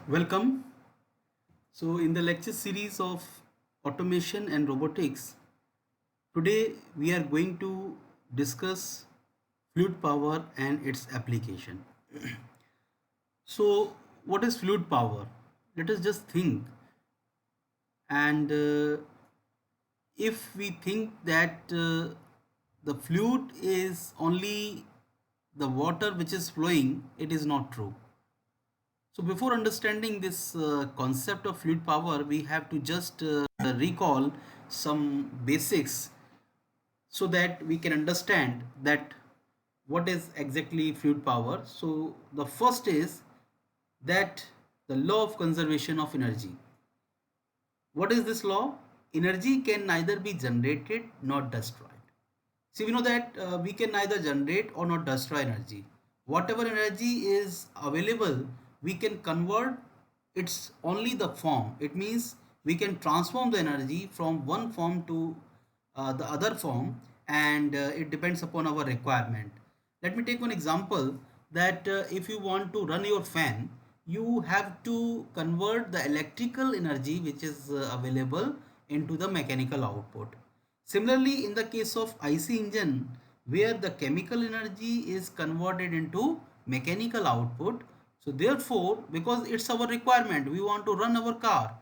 Welcome. So, in the lecture series of automation and robotics, today we are going to discuss fluid power and its application. So, what is fluid power? Let us just think. And if we think that the fluid is only the water which is flowing, it is not true. So before understanding this concept of fluid power, we have to just recall some basics so that we can understand that what is exactly fluid power. So the first is that the law of conservation of energy. What is this law? Energy can neither be generated nor destroyed. See, we know that we can neither generate or not destroy energy. Whatever energy is available, we can convert it's only the form. It means we can transform the energy from one form to the other form, and it depends upon our requirement. Let me take one example that if you want to run your fan, you have to convert the electrical energy which is available into the mechanical output. Similarly, in the case of IC engine, where the chemical energy is converted into mechanical output, so therefore, because it's our requirement, we want to run our car,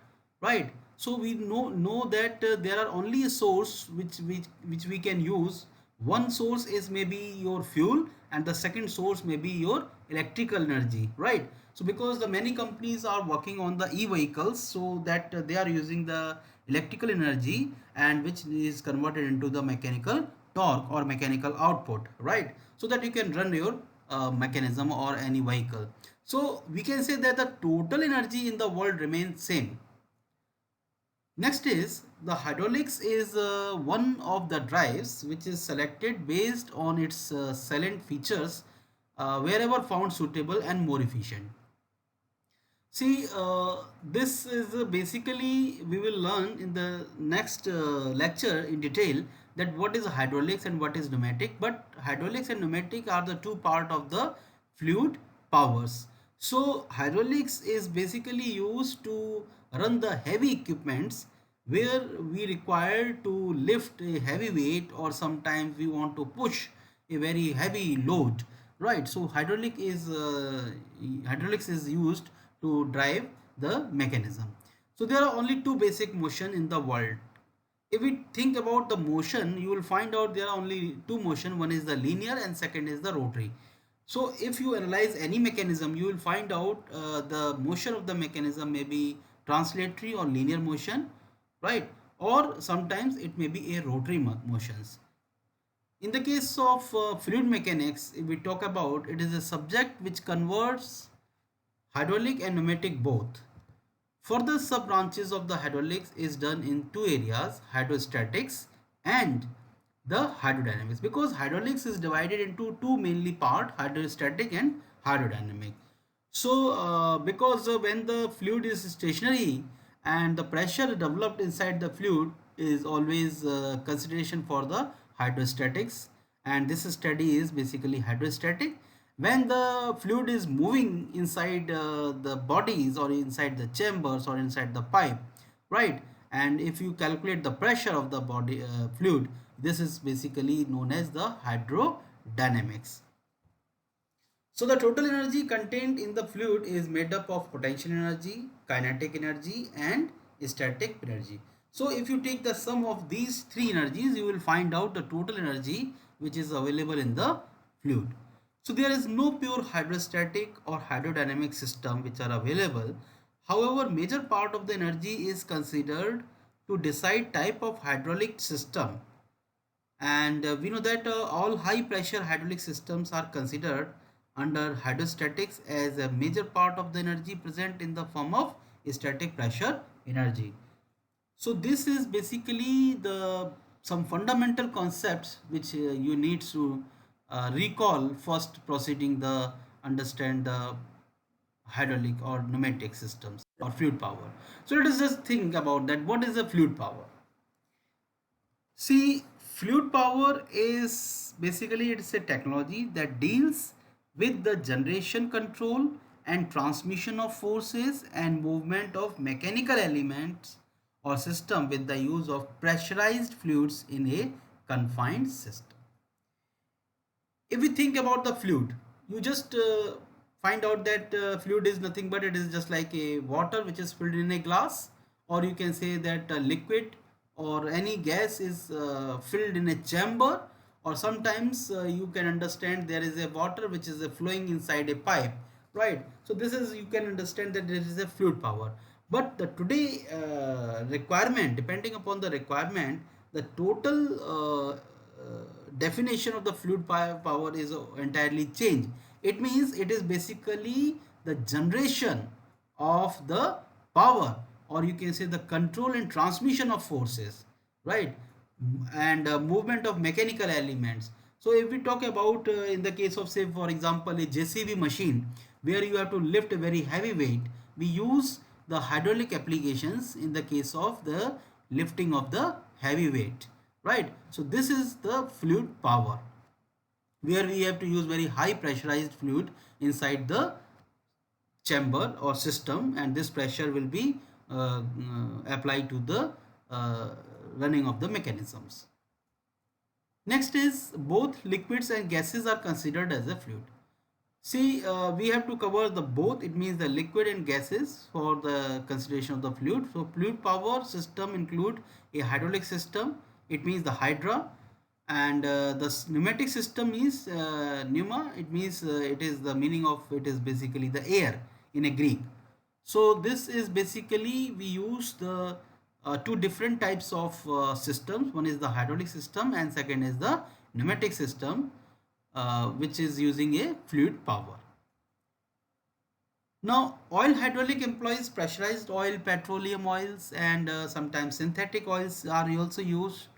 right? So we know that there are only a source which we can use. One source is maybe your fuel, and the second source may be your electrical energy, right? So because the many companies are working on the e-vehicles, so that they are using the electrical energy and which is converted into the mechanical torque or mechanical output, right? So that you can run your mechanism or any vehicle. So we can say that the total energy in the world remains same. Next is the hydraulics is one of the drives which is selected based on its salient features wherever found suitable and more efficient. See, this is basically we will learn in the next lecture in detail that what is hydraulics and what is pneumatic. But hydraulics and pneumatic are the two part of the fluid powers. So hydraulics is basically used to run the heavy equipments where we require to lift a heavy weight, or sometimes we want to push a very heavy load, right? So hydraulics is used to drive the mechanism. So there are only two basic motion in the world. If we think about the motion, you will find out there are only two motion. One is the linear and second is the rotary. So if you analyze any mechanism, you will find out the motion of the mechanism may be translatory or linear motion, right? Or sometimes it may be a rotary motions. In the case of fluid mechanics, if we talk about, it is a subject which converts hydraulic and pneumatic both. Further sub branches of the hydraulics is done in two areas, hydrostatics and the hydrodynamics, because hydraulics is divided into two mainly part, hydrostatic and hydrodynamic. So because when the fluid is stationary and the pressure developed inside the fluid is always consideration for the hydrostatics, and this study is basically hydrostatic. When the fluid is moving inside the bodies or inside the chambers or inside the pipe, right? And if you calculate the pressure of the body fluid, this is basically known as the hydrodynamics. So the total energy contained in the fluid is made up of potential energy, kinetic energy and static energy. So if you take the sum of these three energies, you will find out the total energy which is available in the fluid. So there is no pure hydrostatic or hydrodynamic system which are available. However, major part of the energy is considered to decide type of hydraulic system, and we know that all high pressure hydraulic systems are considered under hydrostatics as a major part of the energy present in the form of static pressure energy. So this is basically the some fundamental concepts which you need to recall first proceeding the understand the hydraulic or pneumatic systems or fluid power. So let us just think about that. What is a fluid power? See, fluid power is basically it's a technology that deals with the generation control and transmission of forces and movement of mechanical elements or system with the use of pressurized fluids in a confined system. If we think about the fluid, you just find out that fluid is nothing but it is just like a water which is filled in a glass, or you can say that a liquid or any gas is filled in a chamber, or sometimes you can understand there is a water which is flowing inside a pipe, right? So this is, you can understand that there is a fluid power. But the today requirement, depending upon the requirement, the total definition of the fluid power is entirely changed. It means it is basically the generation of the power, or you can say the control and transmission of forces, right? And movement of mechanical elements. So if we talk about in the case of, say for example, a JCB machine where you have to lift a very heavy weight, we use the hydraulic applications in the case of the lifting of the heavy weight, right? So this is the fluid power, where we have to use very high pressurized fluid inside the chamber or system, and this pressure will be applied to the uh, running of the mechanisms. Next is both liquids and gases are considered as a fluid. See, we have to cover the both. It means the liquid and gases for the consideration of the fluid. So, fluid power system include a hydraulic system. It means the hydra, and the pneumatic system is pneuma. It means it is the meaning of it is basically the air in a Greek. So this is basically we use the two different types of systems. One is the hydraulic system and second is the pneumatic system, which is using a fluid power. Now, oil hydraulic employs pressurized oil, petroleum oils, and sometimes synthetic oils are also used.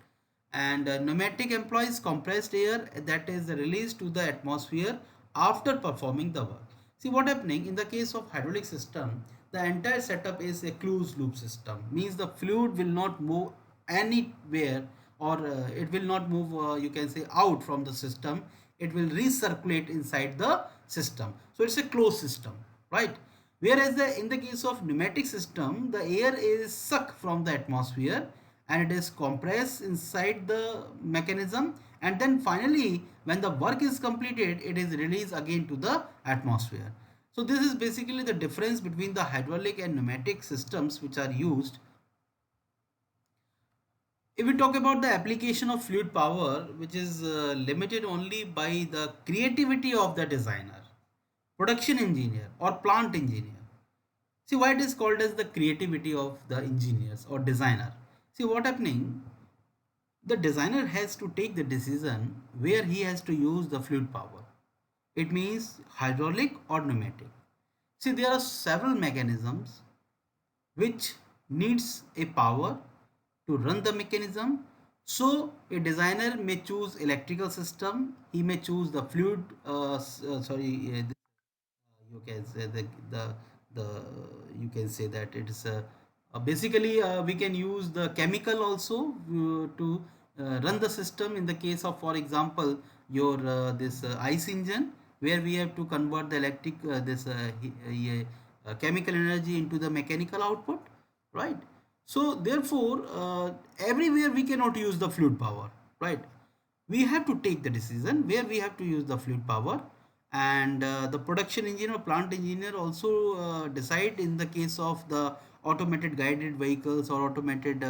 And pneumatic employs compressed air that is released to the atmosphere after performing the work. See what happening in the case of hydraulic system, the entire setup is a closed loop system. Means the fluid will not move anywhere, or it will not move. You can say out from the system. It will recirculate inside the system. So it's a closed system, right? Whereas in the case of pneumatic system, the air is sucked from the atmosphere and it is compressed inside the mechanism, and then finally when the work is completed it is released again to the atmosphere. So this is basically the difference between the hydraulic and pneumatic systems which are used. If we talk about the application of fluid power, which is limited only by the creativity of the designer, production engineer or plant engineer. See why it is called as the creativity of the engineers or designer. See what happening, the designer has to take the decision where he has to use the fluid power. It means hydraulic or pneumatic. See, there are several mechanisms which needs a power to run the mechanism. So a designer may choose electrical system, he may choose the fluid you can say the you can say that it is basically we can use the chemical also to run the system. In the case of, for example, your this ice engine, where we have to convert the electric chemical energy into the mechanical output, right? So therefore everywhere we cannot use the fluid power, right? We have to take the decision where we have to use the fluid power. And the production engineer or plant engineer also decide in the case of the automated guided vehicles or automated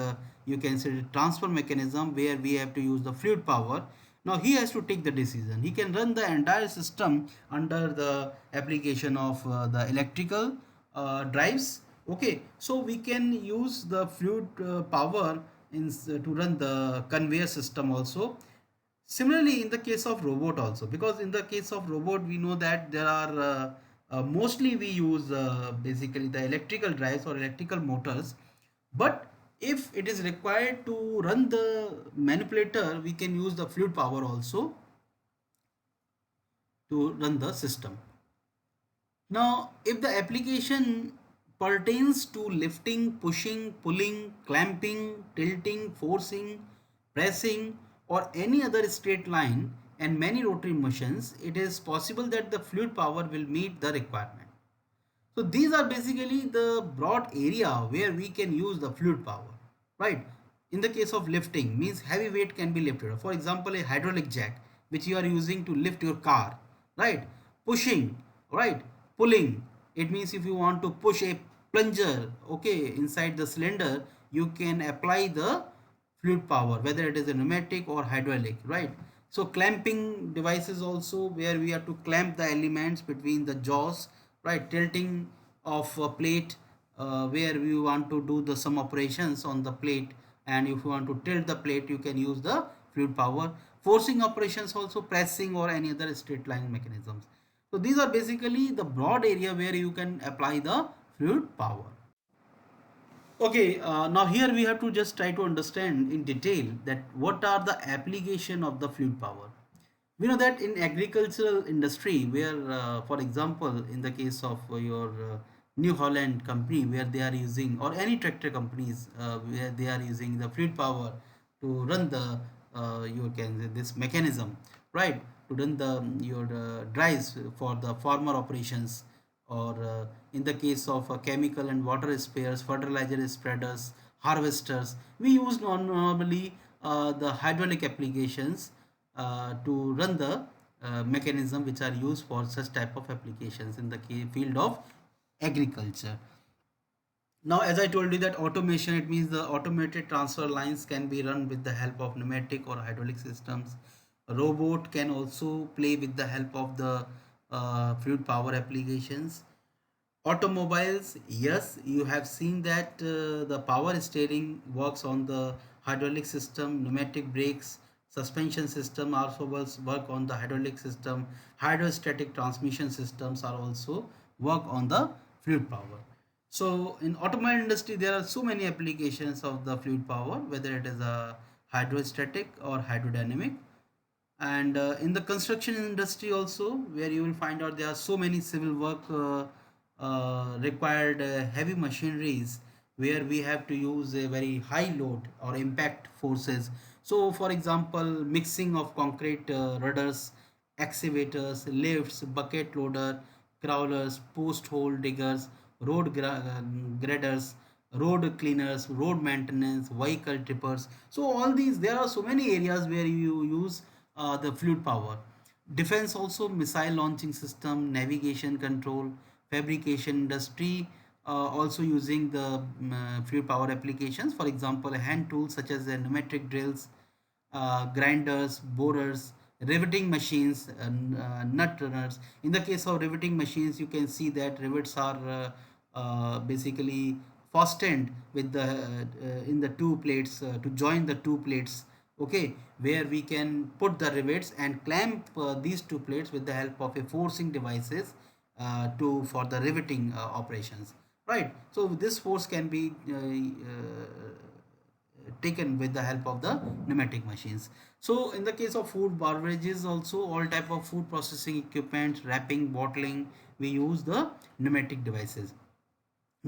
you can say transfer mechanism where we have to use the fluid power. Now he has to take the decision. He can run the entire system under the application of the electrical drives. Okay, so we can use the fluid power to run the conveyor system also. Similarly, in the case of robot also, because in the case of robot, we know that there are mostly we use basically the electrical drives or electrical motors. But if it is required to run the manipulator, we can use the fluid power also to run the system. Now, if the application pertains to lifting, pushing, pulling, clamping, tilting, forcing, pressing, or any other straight line and many rotary motions, it is possible that the fluid power will meet the requirement. So these are basically the broad area where we can use the fluid power, right? In the case of lifting, means heavy weight can be lifted. For example, a hydraulic jack, which you are using to lift your car, right? Pushing, right? Pulling. It means if you want to push a plunger, okay, inside the cylinder, you can apply the fluid power, whether it is a pneumatic or hydraulic, right? So clamping devices also, where we have to clamp the elements between the jaws, right? Tilting of a plate, where we want to do the some operations on the plate, and if you want to tilt the plate, you can use the fluid power. Forcing operations also, pressing or any other straight line mechanisms. So these are basically the broad area where you can apply the fluid power. Okay, now here we have to just try to understand in detail that what are the application of the fluid power. We know that in agricultural industry, where, for example, in the case of your New Holland company, where they are using, or any tractor companies, where they are using the fluid power to run the, you can say this mechanism, right, to run the your drives for the farmer operations, or in the case of chemical and water sprayers, fertilizer spreaders, harvesters, we use normally the hydraulic applications to run the mechanism which are used for such type of applications in the field of agriculture. Now, as I told you that automation, it means the automated transfer lines can be run with the help of pneumatic or hydraulic systems. A robot can also play with the help of the fluid power applications. Automobiles, yes, you have seen that the power steering works on the hydraulic system, pneumatic brakes, suspension system also work on the hydraulic system, hydrostatic transmission systems are also work on the fluid power. So in automobile industry, there are so many applications of the fluid power, whether it is a hydrostatic or hydrodynamic. And in the construction industry also, where you will find out there are so many civil work required heavy machineries, where we have to use a very high load or impact forces. So for example, mixing of concrete rudders, excavators, lifts, bucket loader, crawlers, post hole diggers, graders, road cleaners, road maintenance, vehicle trippers. So all these, there are so many areas where you use the fluid power. Defense also, missile launching system, navigation control, fabrication industry, also using the fluid power applications. For example, hand tools such as pneumatic drills, grinders, borers, riveting machines, nut runners. In the case of riveting machines, you can see that rivets are basically fastened with the in the two plates to join the two plates. Okay, where we can put the rivets and clamp these two plates with the help of a forcing devices to for the riveting operations. Right. So this force can be taken with the help of the pneumatic machines. So in the case of food beverages also, all type of food processing equipment, wrapping, bottling, we use the pneumatic devices.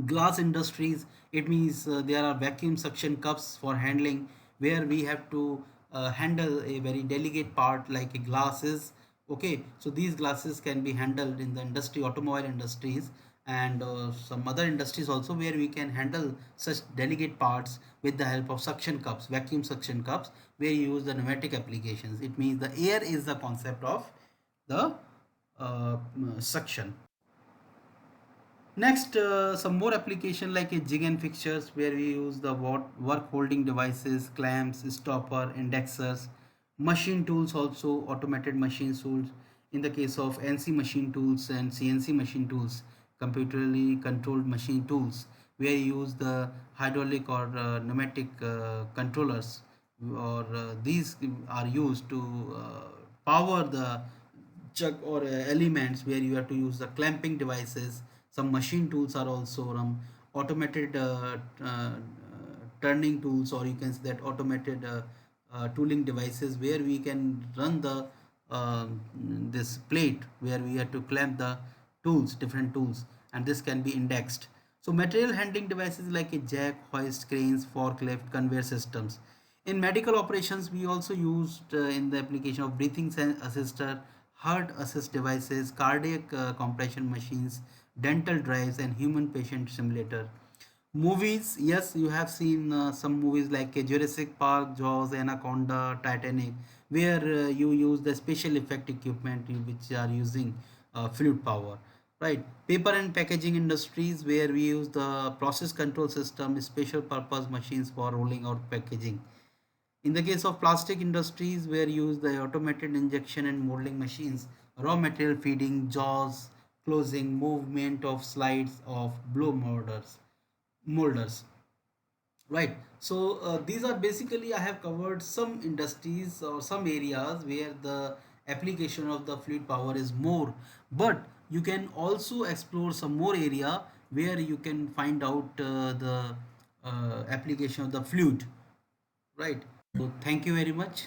Glass industries, it means there are vacuum suction cups for handling, where we have to handle a very delicate part like a glasses. Okay, so these glasses can be handled in the industry, automobile industries, and some other industries also, where we can handle such delicate parts with the help of suction cups, vacuum suction cups, where you use the pneumatic applications. It means the air is the concept of the suction. Next, some more application like a jig and fixtures, where we use the work holding devices, clamps, stopper, indexers, machine tools also, automated machine tools. In the case of NC machine tools and CNC machine tools, computerly controlled machine tools, where you use the hydraulic or pneumatic controllers, or these are used to power the chuck or elements, where you have to use the clamping devices. Some machine tools are also automated turning tools, or you can say that automated tooling devices, where we can run the this plate, where we have to clamp the tools, different tools, and this can be indexed. So material handling devices like a jack, hoist, cranes, forklift, conveyor systems. In medical operations, we also used in the application of breathing assister, heart assist devices, cardiac compression machines, dental drives, and human patient simulator. Movies, yes, you have seen some movies like Jurassic Park, Jaws, Anaconda, Titanic, where you use the special effect equipment which are using fluid power, right? Paper and packaging industries, where we use the process control system, special purpose machines for rolling out packaging. In the case of plastic industries, where use the automated injection and molding machines, raw material feeding, jaws, closing, movement of slides of blow molders, right? So these are basically, I have covered some industries or some areas where the application of the fluid power is more, but you can also explore some more area where you can find out the application of the fluid, right? So thank you very much.